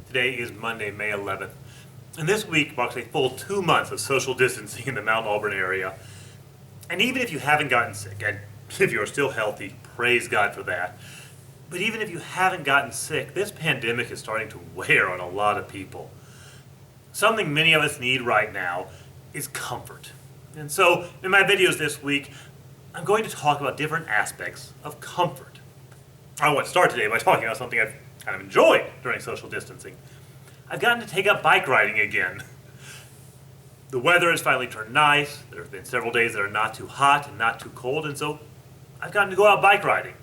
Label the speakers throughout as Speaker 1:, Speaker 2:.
Speaker 1: Today is Monday, May 11th, and this week marks a full 2 months of social distancing in the Mount Auburn area. And even if you haven't gotten sick, and if you are still healthy, praise God for that, but even if you haven't gotten sick, this pandemic is starting to wear on a lot of people. Something many of us need right now is comfort. And so, in my videos this week, I'm going to talk about different aspects of comfort. I want to start today by talking about something I've kind of enjoyed during social distancing. I've gotten to take up bike riding again. The weather has finally turned nice. There have been several days that are not too hot and not too cold, and so I've gotten to go out bike riding.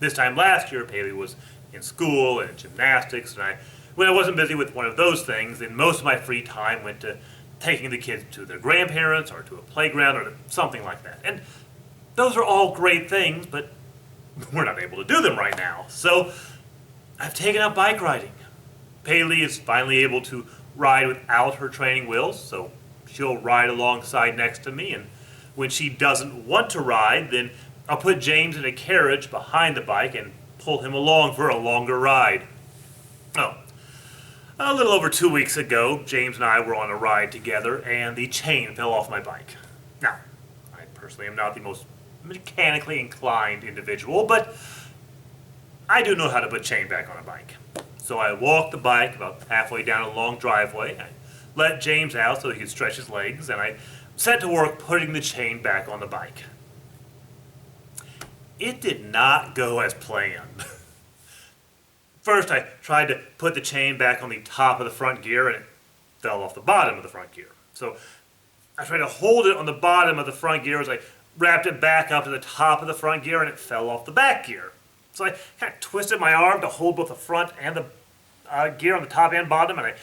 Speaker 1: This time last year, Paley was in school and in gymnastics, and when I wasn't busy with one of those things, then most of my free time went to taking the kids to their grandparents or to a playground or to something like that. And those are all great things, but we're not able to do them right now. So I've taken up bike riding. Paley is finally able to ride without her training wheels, so she'll ride alongside next to me, and when she doesn't want to ride, then I'll put James in a carriage behind the bike and pull him along for a longer ride. Oh, a little over 2 weeks ago, James and I were on a ride together, and the chain fell off my bike. Now, I personally am not the most mechanically inclined individual, but I do know how to put chain back on a bike. So I walked the bike about halfway down a long driveway. I let James out so he could stretch his legs, and I set to work putting the chain back on the bike. It did not go as planned. First, I tried to put the chain back on the top of the front gear, and it fell off the bottom of the front gear. So I tried to hold it on the bottom of the front gear as I wrapped it back up to the top of the front gear, and it fell off the back gear. So I kind of twisted my arm to hold both the front and the gear on the top and bottom, and I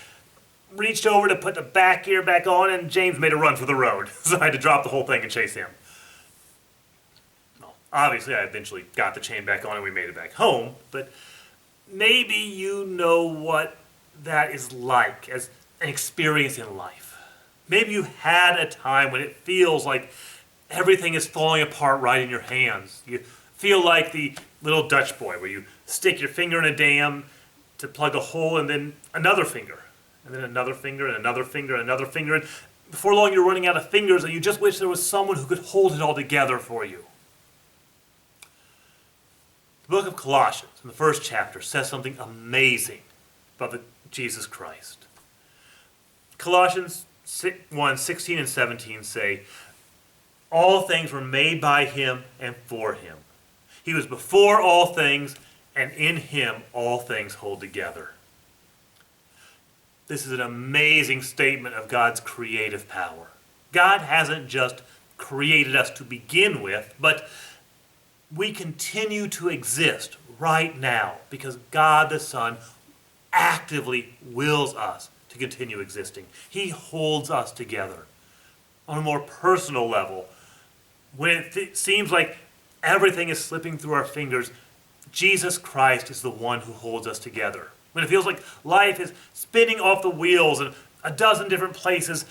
Speaker 1: reached over to put the back gear back on, and James made a run for the road. So I had to drop the whole thing and chase him. Well, obviously, I eventually got the chain back on and we made it back home, but maybe you know what that is like as an experience in life. Maybe you had a time when it feels like everything is falling apart right in your hands. You feel like the little Dutch boy where you stick your finger in a dam to plug a hole, and then another finger, and then another finger, and another finger, and another finger, and before long you're running out of fingers and you just wish there was someone who could hold it all together for you. The book of Colossians, in the first chapter, says something amazing about Jesus Christ. Colossians 1:16 and 17 say, "All things were made by him and for him. He was before all things, and in him all things hold together." This is an amazing statement of God's creative power. God hasn't just created us to begin with, but we continue to exist right now because God the Son actively wills us to continue existing. He holds us together. On a more personal level, when it seems like everything is slipping through our fingers, Jesus Christ is the one who holds us together. When it feels like life is spinning off the wheels in a dozen different places,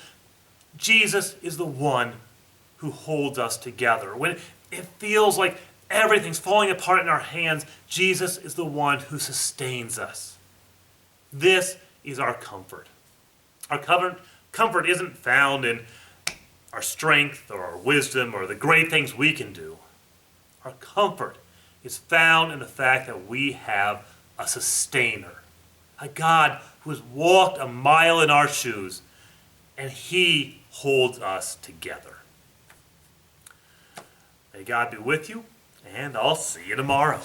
Speaker 1: Jesus is the one who holds us together. When it feels like everything's falling apart in our hands, Jesus is the one who sustains us. This is our comfort. Our comfort isn't found in our strength or our wisdom or the great things we can do. Our comfort is found in the fact that we have a sustainer, a God who has walked a mile in our shoes, and he holds us together. May God be with you, and I'll see you tomorrow.